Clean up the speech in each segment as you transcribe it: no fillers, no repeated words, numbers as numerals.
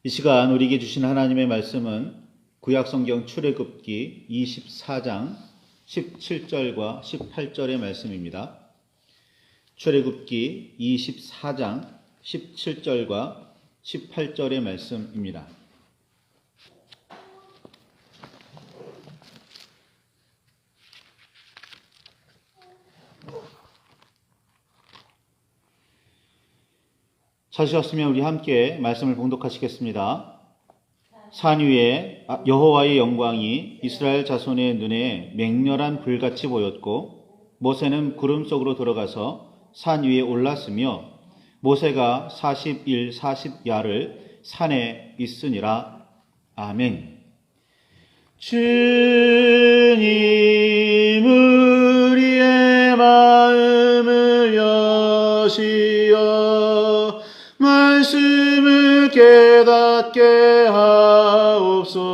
이 시간 우리에게 주신 하나님의 말씀은 구약성경 출애굽기 24장 17절과 18절의 말씀입니다. 출애굽기 24장 17절과 18절의 말씀입니다. 찾으셨으면 우리 함께 말씀을 봉독하시겠습니다. 산 위에 여호와의 영광이 이스라엘 자손의 눈에 맹렬한 불같이 보였고 모세는 구름 속으로 들어가서 산 위에 올랐으며 모세가 40일 40야를 산에 있으니라. 아멘. 주님 우리의 마음을 여시어 말씀을 깨닫게 하옵소서.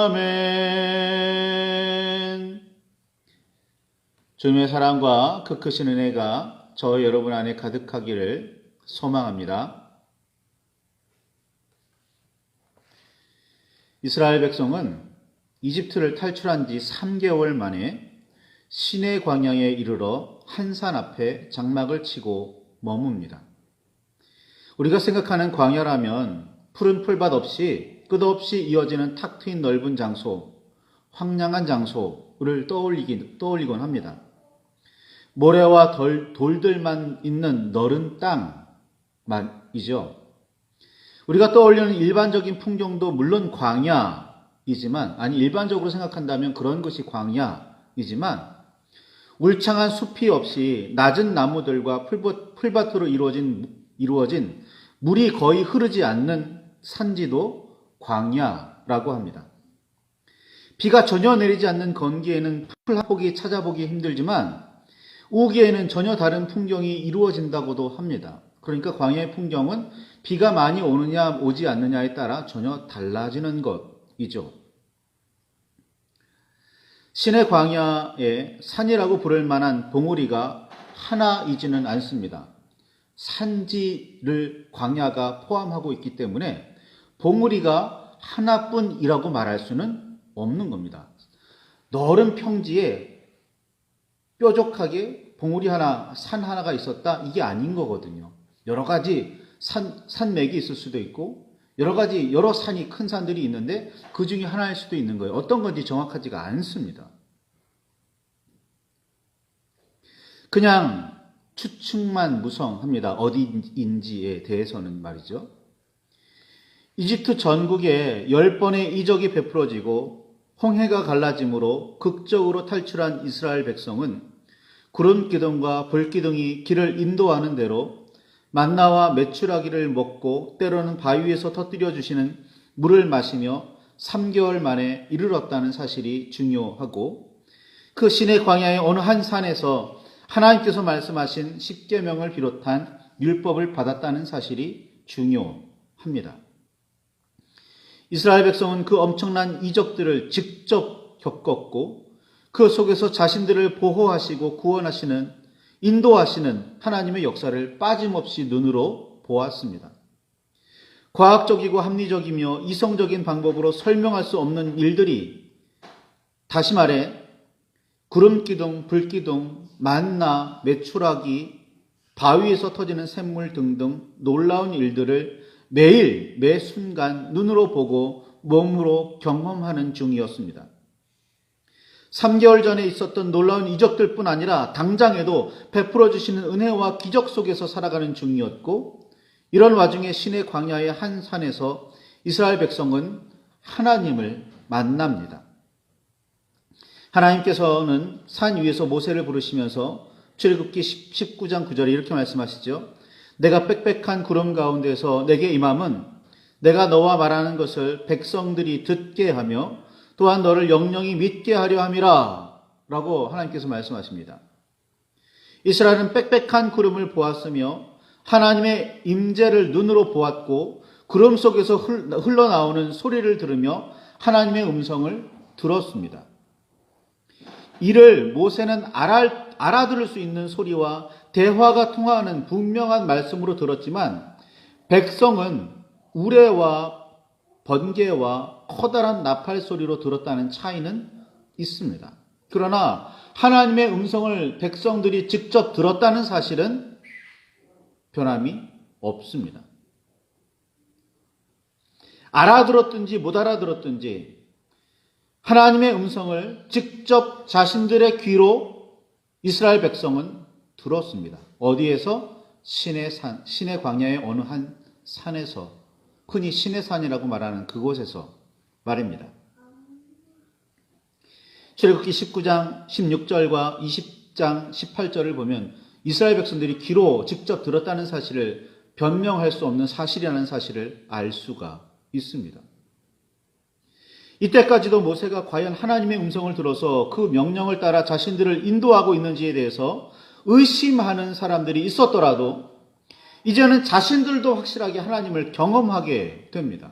아멘. 주님의 사랑과 그 크신 은혜가 저와 여러분 안에 가득하기를 소망합니다. 이스라엘 백성은 이집트를 탈출한 지 3개월 만에 시내 광야에 이르러 한 산 앞에 장막을 치고 머뭅니다. 우리가 생각하는 광야라면 푸른 풀밭 없이 끝없이 이어지는 탁 트인 넓은 장소, 황량한 장소를 떠올리곤 합니다. 모래와 돌들만 있는 너른 땅이죠. 우리가 떠올리는 일반적인 풍경도 물론 광야이지만, 일반적으로 생각한다면 그런 것이 광야이지만, 울창한 숲이 없이 낮은 나무들과 풀밭으로 이루어진 물이 거의 흐르지 않는 산지도 광야라고 합니다. 비가 전혀 내리지 않는 건기에는 풀 한 폭이 찾아보기 힘들지만 우기에는 전혀 다른 풍경이 이루어진다고도 합니다. 그러니까 광야의 풍경은 비가 많이 오느냐 오지 않느냐에 따라 전혀 달라지는 것이죠. 시내 광야에 산이라고 부를 만한 봉우리가 하나이지는 않습니다. 산지를 광야가 포함하고 있기 때문에 봉우리가 하나뿐이라고 말할 수는 없는 겁니다. 넓은 평지에 뾰족하게 봉우리 하나, 산 하나가 있었다? 이게 아닌 거거든요. 여러 가지 산맥이 있을 수도 있고 여러 산이 큰 산들이 있는데 그 중에 하나일 수도 있는 거예요. 어떤 건지 정확하지가 않습니다. 그냥 추측만 무성합니다. 어디인지에 대해서는 말이죠. 이집트 전국에 10번의 이적이 베풀어지고 홍해가 갈라짐으로 극적으로 탈출한 이스라엘 백성은 구름기둥과 불기둥이 길을 인도하는 대로 만나와 메추라기를 먹고 때로는 바위에서 터뜨려 주시는 물을 마시며 3개월 만에 이르렀다는 사실이 중요하고, 그 시내 광야의 어느 한 산에서 하나님께서 말씀하신 십계명을 비롯한 율법을 받았다는 사실이 중요합니다. 이스라엘 백성은 그 엄청난 이적들을 직접 겪었고 그 속에서 자신들을 보호하시고 구원하시는, 인도하시는 하나님의 역사를 빠짐없이 눈으로 보았습니다. 과학적이고 합리적이며 이성적인 방법으로 설명할 수 없는 일들이, 다시 말해 구름기둥, 불기둥, 만나, 메추라기, 바위에서 터지는 샘물 등등 놀라운 일들을 매일 매 순간 눈으로 보고 몸으로 경험하는 중이었습니다. 3개월 전에 있었던 놀라운 이적들뿐 아니라 당장에도 베풀어 주시는 은혜와 기적 속에서 살아가는 중이었고, 이런 와중에 시내 광야의 한 산에서 이스라엘 백성은 하나님을 만납니다. 하나님께서는 산 위에서 모세를 부르시면서 출애굽기 19장 9절에 이렇게 말씀하시죠. 내가 빽빽한 구름 가운데서 내게 임함은 내가 너와 말하는 것을 백성들이 듣게 하며 또한 너를 영영히 믿게 하려 함이라 라고 하나님께서 말씀하십니다. 이스라엘은 빽빽한 구름을 보았으며 하나님의 임재를 눈으로 보았고 구름 속에서 흘러나오는 소리를 들으며 하나님의 음성을 들었습니다. 이를 모세는 알아들을 수 있는 소리와 대화가 통하는 분명한 말씀으로 들었지만 백성은 우레와 번개와 커다란 나팔 소리로 들었다는 차이는 있습니다. 그러나 하나님의 음성을 백성들이 직접 들었다는 사실은 변함이 없습니다. 알아들었든지 못 알아들었든지 하나님의 음성을 직접 자신들의 귀로 이스라엘 백성은 들었습니다. 어디에서? 신의 광야의 어느 한 산에서, 흔히 신의 산이라고 말하는 그곳에서 말입니다. 출애굽기 19장 16절과 20장 18절을 보면 이스라엘 백성들이 귀로 직접 들었다는 사실을 변명할 수 없는 사실이라는 사실을 알 수가 있습니다. 이때까지도 모세가 과연 하나님의 음성을 들어서 그 명령을 따라 자신들을 인도하고 있는지에 대해서 의심하는 사람들이 있었더라도 이제는 자신들도 확실하게 하나님을 경험하게 됩니다.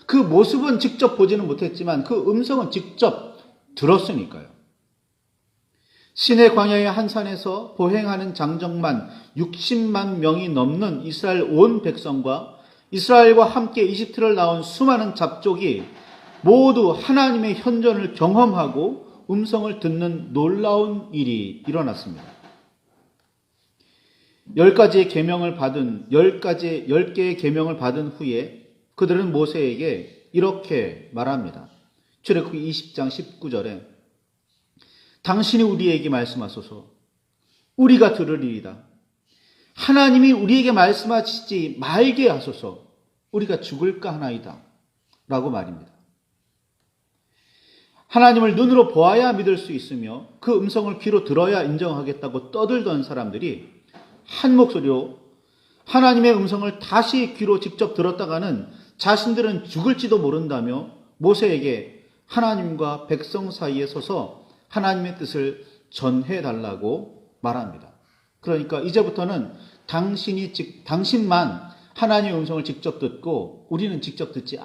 그 모습은 직접 보지는 못했지만 그 음성은 직접 들었으니까요. 신의 광야의 한 산에서 보행하는 장정만 60만 명이 넘는 이스라엘 온 백성과 이스라엘과 함께 이집트를 나온 수많은 잡족이 모두 하나님의 현존을 경험하고 음성을 듣는 놀라운 일이 일어났습니다. 10개의 계명을 받은 후에 그들은 모세에게 이렇게 말합니다. 출애굽기 20장 19절에 당신이 우리에게 말씀하소서 우리가 들으리이다. 하나님이 우리에게 말씀하시지 말게 하소서 우리가 죽을까 하나이다. 라고 말입니다. 하나님을 눈으로 보아야 믿을 수 있으며 그 음성을 귀로 들어야 인정하겠다고 떠들던 사람들이 한 목소리로 하나님의 음성을 다시 귀로 직접 들었다가는 자신들은 죽을지도 모른다며 모세에게 하나님과 백성 사이에 서서 하나님의 뜻을 전해달라고 말합니다. 그러니까 이제부터는 당신만 하나님의 음성을 직접 듣고 우리는 직접 듣지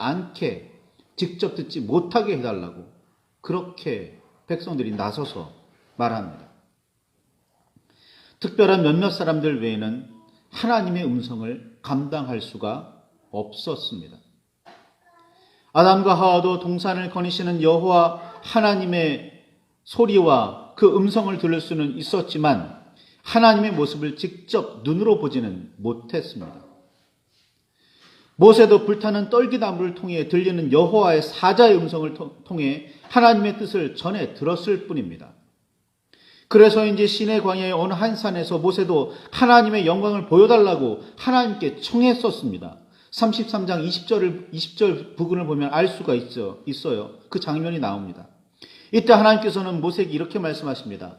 못하게 해달라고 그렇게 백성들이 나서서 말합니다. 특별한 몇몇 사람들 외에는 하나님의 음성을 감당할 수가 없었습니다. 아담과 하와도 동산을 거니시는 여호와 하나님의 소리와 그 음성을 들을 수는 있었지만 하나님의 모습을 직접 눈으로 보지는 못했습니다. 모세도 불타는 떨기나무를 통해 들리는 여호와의 사자의 음성을 통해 하나님의 뜻을 전해 들었을 뿐입니다. 그래서인지 신의 광야의 어느 한 산에서 모세도 하나님의 영광을 보여달라고 하나님께 청했었습니다. 33장 20절 부분을 보면 알 수가 있어요. 그 장면이 나옵니다. 이때 하나님께서는 모세에게 이렇게 말씀하십니다.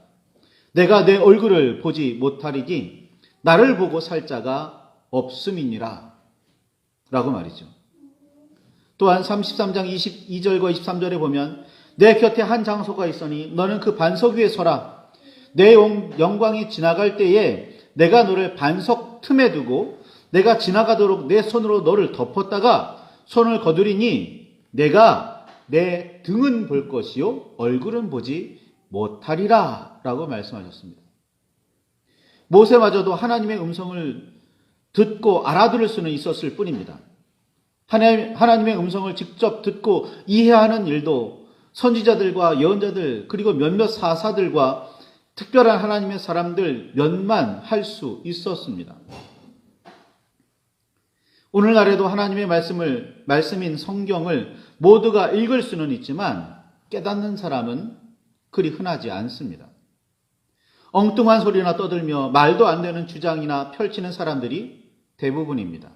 내가 내 얼굴을 보지 못하리니 나를 보고 살 자가 없음이니라. 라고 말이죠. 또한 33장 22절과 23절에 보면 내 곁에 한 장소가 있으니 너는 그 반석 위에 서라. 내 영광이 지나갈 때에 내가 너를 반석 틈에 두고 내가 지나가도록 내 손으로 너를 덮었다가 손을 거두리니 내가 내 등은 볼 것이요 얼굴은 보지 못하리라 라고 말씀하셨습니다. 모세마저도 하나님의 음성을 듣고 알아들을 수는 있었을 뿐입니다. 하나님의 음성을 직접 듣고 이해하는 일도 선지자들과 예언자들 그리고 몇몇 사사들과 특별한 하나님의 사람들 몇만 할 수 있었습니다. 오늘날에도 하나님의 말씀인 성경을 모두가 읽을 수는 있지만 깨닫는 사람은 그리 흔하지 않습니다. 엉뚱한 소리나 떠들며 말도 안 되는 주장이나 펼치는 사람들이 대부분입니다.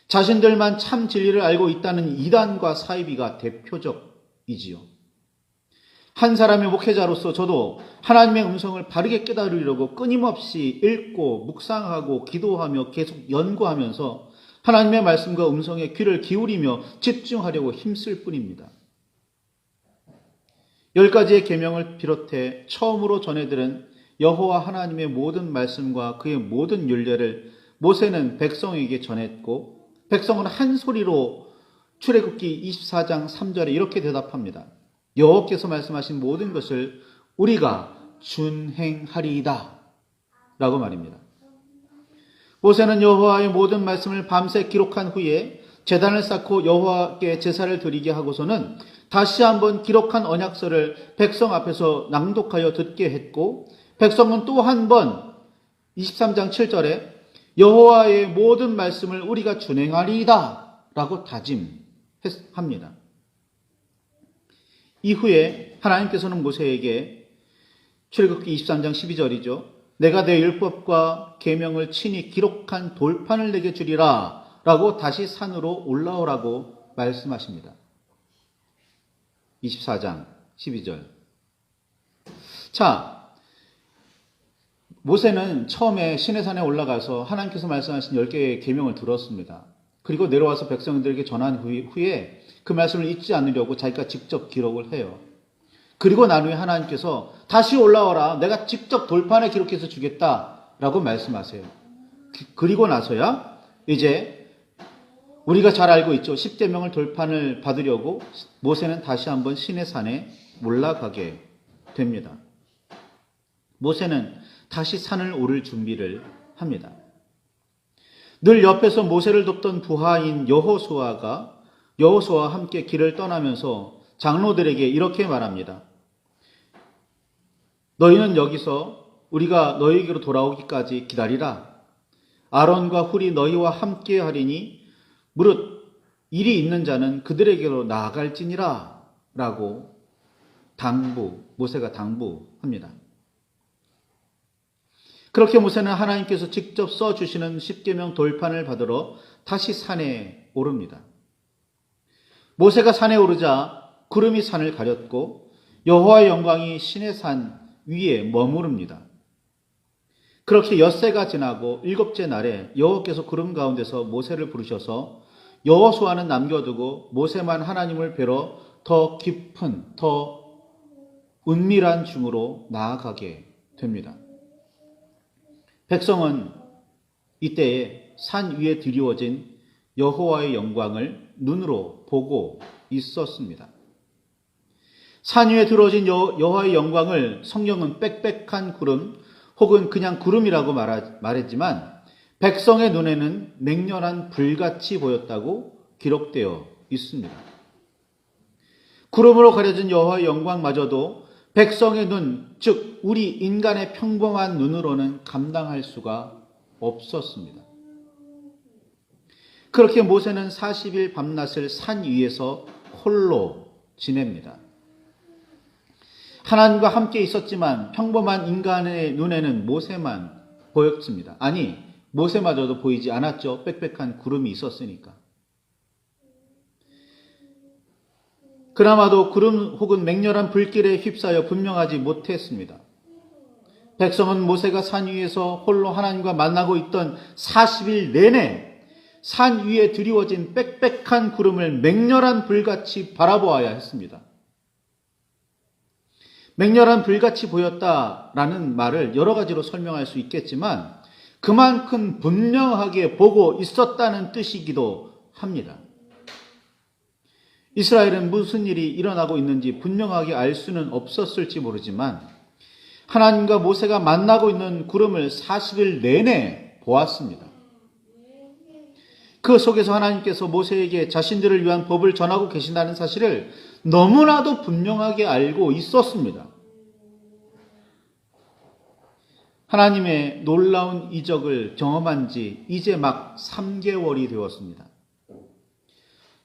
자신들만 참 진리를 알고 있다는 이단과 사이비가 대표적이지요. 한 사람의 목회자로서 저도 하나님의 음성을 바르게 깨달으려고 끊임없이 읽고 묵상하고 기도하며 계속 연구하면서 하나님의 말씀과 음성에 귀를 기울이며 집중하려고 힘쓸 뿐입니다. 10가지의 계명을 비롯해 처음으로 전해들은 여호와 하나님의 모든 말씀과 그의 모든 율례를 모세는 백성에게 전했고 백성은 한 소리로 출애굽기 24장 3절에 이렇게 대답합니다. 여호와께서 말씀하신 모든 것을 우리가 준행하리이다 라고 말입니다. 모세는 여호와의 모든 말씀을 밤새 기록한 후에 제단을 쌓고 여호와께 제사를 드리게 하고서는 다시 한번 기록한 언약서를 백성 앞에서 낭독하여 듣게 했고, 백성은 또 한 번 23장 7절에 여호와의 모든 말씀을 우리가 준행하리이다 라고 다짐합니다. 이후에 하나님께서는 모세에게, 출애굽기 23장 12절이죠. 내가 내 율법과 계명을 친히 기록한 돌판을 내게 주리라 라고 다시 산으로 올라오라고 말씀하십니다. 24장 12절. 자, 모세는 처음에 시내산에 올라가서 하나님께서 말씀하신 10개의 계명을 들었습니다. 그리고 내려와서 백성들에게 전한 후에 그 말씀을 잊지 않으려고 자기가 직접 기록을 해요. 그리고 난 후에 하나님께서 다시 올라와라, 내가 직접 돌판에 기록해서 주겠다라고 말씀하세요. 그리고 나서야 이제 우리가 잘 알고 있죠. 10계명을 돌판을 받으려고 모세는 다시 한번 시내산에 올라가게 됩니다. 모세는 다시 산을 오를 준비를 합니다. 늘 옆에서 모세를 돕던 부하인 여호수아와 함께 길을 떠나면서 장로들에게 이렇게 말합니다. 너희는 여기서 우리가 너희에게로 돌아오기까지 기다리라. 아론과 훌이 너희와 함께 하리니 무릇 일이 있는 자는 그들에게로 나아갈지니라 라고 모세가 당부합니다. 그렇게 모세는 하나님께서 직접 써주시는 10계명 돌판을 받으러 다시 산에 오릅니다. 모세가 산에 오르자 구름이 산을 가렸고 여호와의 영광이 시내산 위에 머무릅니다. 그렇게 엿새가 지나고 7째 날에 여호와께서 구름 가운데서 모세를 부르셔서 여호수아는 남겨두고 모세만 하나님을 뵈러 더 깊은, 더 은밀한 중으로 나아가게 됩니다. 백성은 이때에 산 위에 드리워진 여호와의 영광을 눈으로 보고 있었습니다. 산 위에 드러진 여호와의 영광을 성경은 빽빽한 구름 혹은 그냥 구름이라고 말했지만 백성의 눈에는 맹렬한 불같이 보였다고 기록되어 있습니다. 구름으로 가려진 여호와의 영광마저도 백성의 눈, 즉 우리 인간의 평범한 눈으로는 감당할 수가 없었습니다. 그렇게 모세는 40일 밤낮을 산 위에서 홀로 지냅니다. 하나님과 함께 있었지만 평범한 인간의 눈에는 모세만 보였습니다. 아니, 모세마저도 보이지 않았죠. 빽빽한 구름이 있었으니까. 그나마도 구름 혹은 맹렬한 불길에 휩싸여 분명하지 못했습니다. 백성은 모세가 산 위에서 홀로 하나님과 만나고 있던 40일 내내 산 위에 드리워진 빽빽한 구름을 맹렬한 불같이 바라보아야 했습니다. 맹렬한 불같이 보였다라는 말을 여러 가지로 설명할 수 있겠지만 그만큼 분명하게 보고 있었다는 뜻이기도 합니다. 이스라엘은 무슨 일이 일어나고 있는지 분명하게 알 수는 없었을지 모르지만 하나님과 모세가 만나고 있는 구름을 40일 내내 보았습니다. 그 속에서 하나님께서 모세에게 자신들을 위한 법을 전하고 계신다는 사실을 너무나도 분명하게 알고 있었습니다. 하나님의 놀라운 이적을 경험한 지 이제 막 3개월이 되었습니다.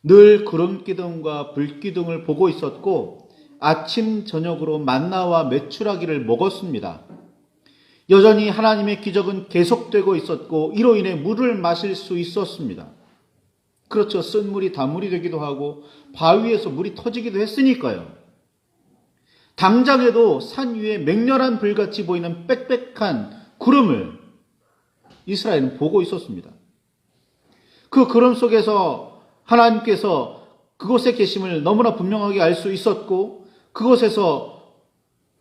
늘 구름기둥과 불기둥을 보고 있었고 아침 저녁으로 만나와 메추라기를 먹었습니다. 여전히 하나님의 기적은 계속되고 있었고 이로 인해 물을 마실 수 있었습니다. 그렇죠. 쓴 물이 단물이 되기도 하고 바위에서 물이 터지기도 했으니까요. 당장에도 산 위에 맹렬한 불같이 보이는 빽빽한 구름을 이스라엘은 보고 있었습니다. 그 구름 속에서 하나님께서 그곳에 계심을 너무나 분명하게 알 수 있었고 그곳에서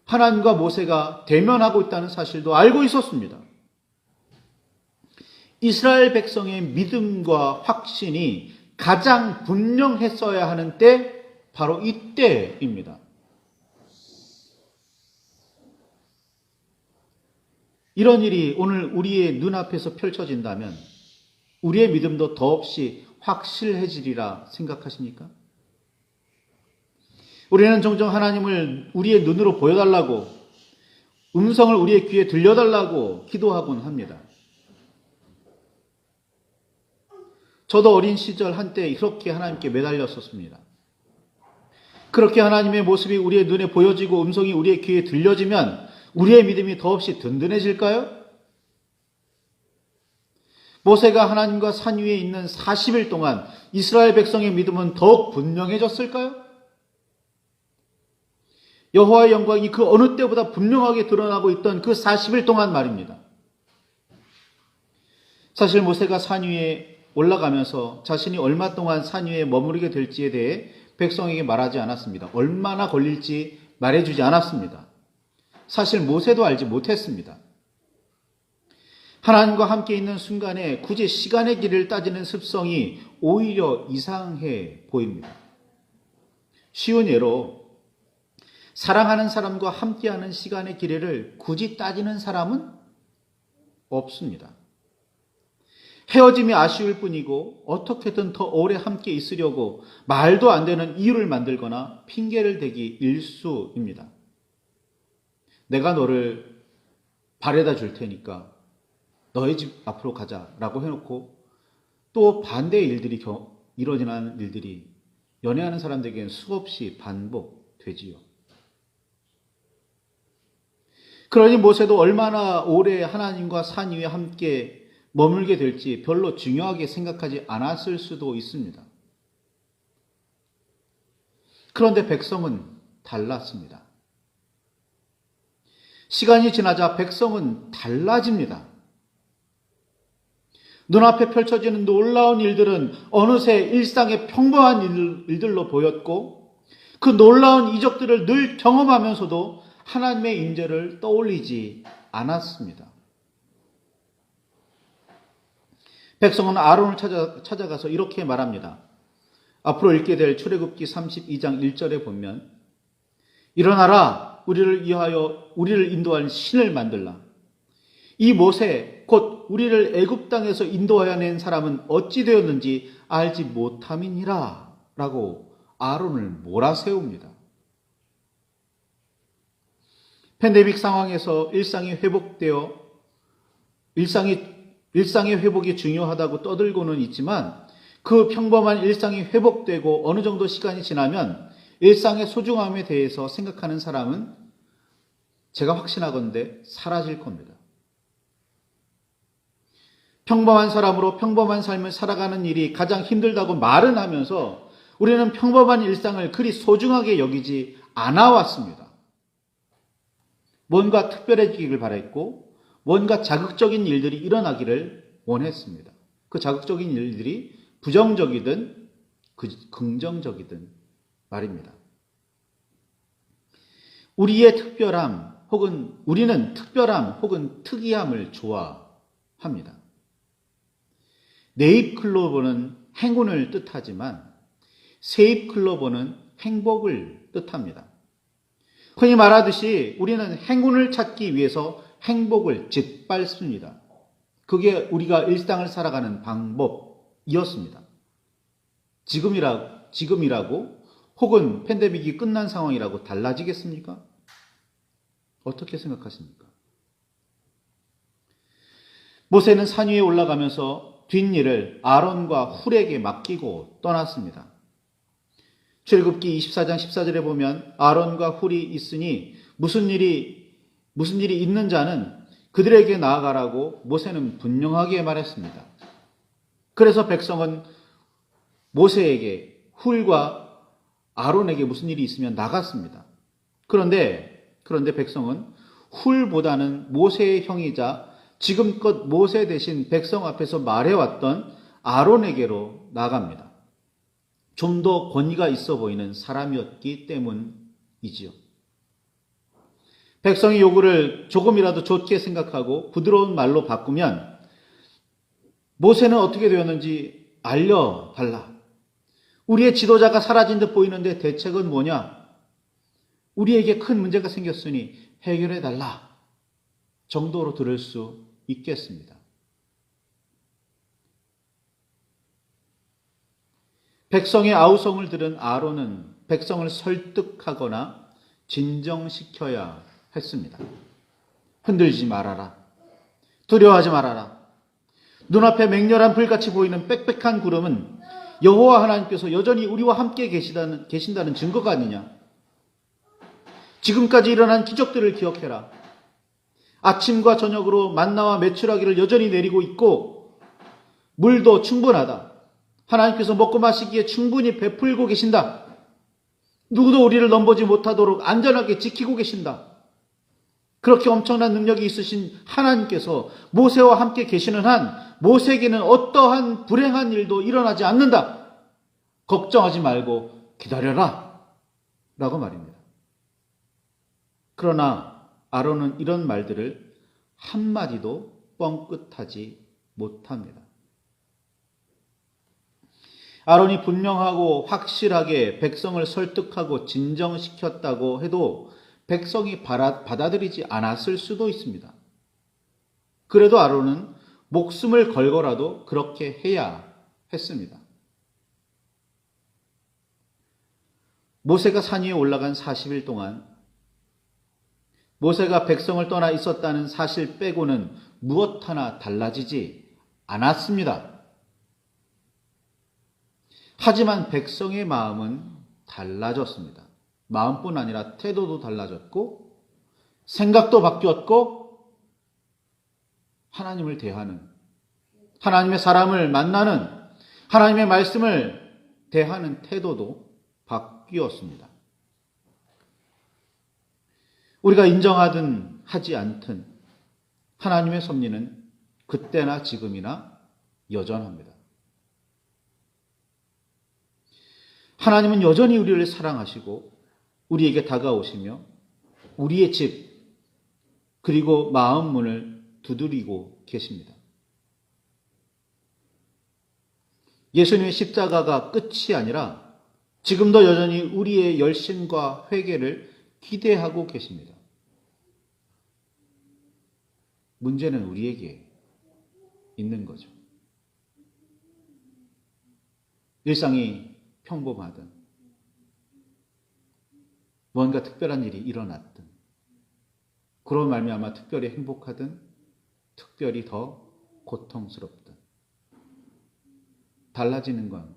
하나님과 모세가 대면하고 있다는 사실도 알고 있었습니다. 이스라엘 백성의 믿음과 확신이 가장 분명했어야 하는 때 바로 이때입니다. 이런 일이 오늘 우리의 눈앞에서 펼쳐진다면 우리의 믿음도 더없이 확실해지리라 생각하십니까? 우리는 종종 하나님을 우리의 눈으로 보여달라고, 음성을 우리의 귀에 들려달라고 기도하곤 합니다. 저도 어린 시절 한때 그렇게 하나님께 매달렸었습니다. 그렇게 하나님의 모습이 우리의 눈에 보여지고 음성이 우리의 귀에 들려지면 우리의 믿음이 더없이 든든해질까요? 모세가 하나님과 산 위에 있는 40일 동안 이스라엘 백성의 믿음은 더욱 분명해졌을까요? 여호와의 영광이 그 어느 때보다 분명하게 드러나고 있던 그 40일 동안 말입니다. 사실 모세가 산 위에 올라가면서 자신이 얼마 동안 산 위에 머무르게 될지에 대해 백성에게 말하지 않았습니다. 얼마나 걸릴지 말해주지 않았습니다. 사실 모세도 알지 못했습니다. 하나님과 함께 있는 순간에 굳이 시간의 길을 따지는 습성이 오히려 이상해 보입니다. 쉬운 예로 사랑하는 사람과 함께하는 시간의 길이를 굳이 따지는 사람은 없습니다. 헤어짐이 아쉬울 뿐이고 어떻게든 더 오래 함께 있으려고 말도 안 되는 이유를 만들거나 핑계를 대기 일수입니다. 내가 너를 바래다 줄 테니까 너희 집 앞으로 가자라고 해놓고 또 반대의 일들이 일어나는 일들이 연애하는 사람들에게는 수없이 반복되지요. 그러니 모세도 얼마나 오래 하나님과 산 위에 함께 머물게 될지 별로 중요하게 생각하지 않았을 수도 있습니다. 그런데 백성은 달랐습니다. 시간이 지나자 백성은 달라집니다. 눈앞에 펼쳐지는 놀라운 일들은 어느새 일상의 평범한 일들로 보였고 그 놀라운 이적들을 늘 경험하면서도 하나님의 임재를 떠올리지 않았습니다. 백성은 아론을 찾아가서 이렇게 말합니다. 앞으로 읽게 될 출애굽기 32장 1절에 보면 일어나라 우리를 인도할 신을 만들라. 이 모세 곧 우리를 애굽 땅에서 인도하여 낸 사람은 어찌 되었는지 알지 못함이니라 라고 아론을 몰아세웁니다. 팬데믹 상황에서 일상의 회복이 중요하다고 떠들고는 있지만 그 평범한 일상이 회복되고 어느 정도 시간이 지나면 일상의 소중함에 대해서 생각하는 사람은 제가 확신하건대 사라질 겁니다. 평범한 사람으로 평범한 삶을 살아가는 일이 가장 힘들다고 말은 하면서 우리는 평범한 일상을 그리 소중하게 여기지 않아 왔습니다. 뭔가 특별해지기를 바랬고 뭔가 자극적인 일들이 일어나기를 원했습니다. 그 자극적인 일들이 부정적이든 긍정적이든 말입니다. 우리는 특별함 혹은 특이함을 좋아합니다. 네잎클로버는 행운을 뜻하지만 세잎클로버는 행복을 뜻합니다. 흔히 말하듯이 우리는 행운을 찾기 위해서 행복을 짓밟습니다. 그게 우리가 일상을 살아가는 방법이었습니다. 지금이라고 혹은 팬데믹이 끝난 상황이라고 달라지겠습니까? 어떻게 생각하십니까? 모세는 산 위에 올라가면서 뒷일을 아론과 훌에게 맡기고 떠났습니다. 출애굽기 24장 14절에 보면 아론과 훌이 있으니 무슨 일이 있는 자는 그들에게 나아가라고 모세는 분명하게 말했습니다. 그래서 백성은 모세에게 훌과 아론에게 무슨 일이 있으면 나갔습니다. 그런데 백성은 훌보다는 모세의 형이자 지금껏 모세 대신 백성 앞에서 말해왔던 아론에게로 나갑니다. 좀 더 권위가 있어 보이는 사람이었기 때문이지요. 백성의 요구를 조금이라도 좋게 생각하고 부드러운 말로 바꾸면 모세는 어떻게 되었는지 알려달라. 우리의 지도자가 사라진 듯 보이는데 대책은 뭐냐? 우리에게 큰 문제가 생겼으니 해결해달라. 정도로 들을 수 있겠습니다. 백성의 아우성을 들은 아론은 백성을 설득하거나 진정시켜야 했습니다. 흔들지 말아라. 두려워하지 말아라. 눈앞에 맹렬한 불같이 보이는 빽빽한 구름은 여호와 하나님께서 여전히 우리와 함께 계신다는 증거가 아니냐. 지금까지 일어난 기적들을 기억해라. 아침과 저녁으로 만나와 메추라기를 여전히 내리고 있고 물도 충분하다. 하나님께서 먹고 마시기에 충분히 베풀고 계신다. 누구도 우리를 넘보지 못하도록 안전하게 지키고 계신다. 그렇게 엄청난 능력이 있으신 하나님께서 모세와 함께 계시는 한 모세에게는 어떠한 불행한 일도 일어나지 않는다. 걱정하지 말고 기다려라. 라고 말입니다. 그러나 아론은 이런 말들을 한마디도 뻥끗하지 못합니다. 아론이 분명하고 확실하게 백성을 설득하고 진정시켰다고 해도 백성이 받아들이지 않았을 수도 있습니다. 그래도 아론은 목숨을 걸고라도 그렇게 해야 했습니다. 모세가 산 위에 올라간 40일 동안 모세가 백성을 떠나 있었다는 사실 빼고는 무엇 하나 달라지지 않았습니다. 하지만 백성의 마음은 달라졌습니다. 마음뿐 아니라 태도도 달라졌고 생각도 바뀌었고 하나님을 대하는, 하나님의 사람을 만나는, 하나님의 말씀을 대하는 태도도 바뀌었습니다. 우리가 인정하든 하지 않든 하나님의 섭리는 그때나 지금이나 여전합니다. 하나님은 여전히 우리를 사랑하시고 우리에게 다가오시며 우리의 집 그리고 마음 문을 두드리고 계십니다. 예수님의 십자가가 끝이 아니라 지금도 여전히 우리의 열심과 회개를 기대하고 계십니다. 문제는 우리에게 있는 거죠. 일상이 평범하든 뭔가 특별한 일이 일어났든 그로 말미암아 특별히 행복하든 특별히 더 고통스럽든 달라지는 건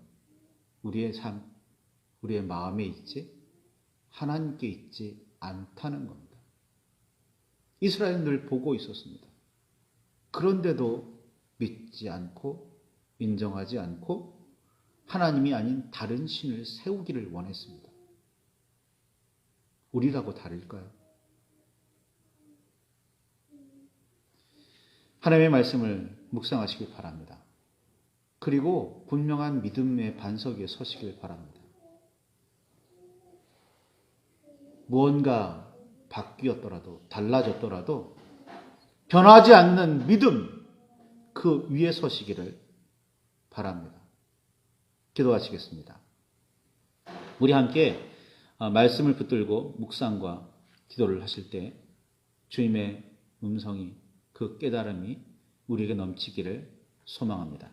우리의 삶, 우리의 마음에 있지 하나님께 있지 않다는 겁니다. 이스라엘은 늘 보고 있었습니다. 그런데도 믿지 않고 인정하지 않고 하나님이 아닌 다른 신을 세우기를 원했습니다. 우리라고 다를까요? 하나님의 말씀을 묵상하시길 바랍니다. 그리고 분명한 믿음의 반석 위에 서시길 바랍니다. 무언가 바뀌었더라도 달라졌더라도 변하지 않는 믿음 그 위에 서시기를 바랍니다. 기도하시겠습니다. 우리 함께 말씀을 붙들고 묵상과 기도를 하실 때 주님의 음성이 그 깨달음이 우리에게 넘치기를 소망합니다.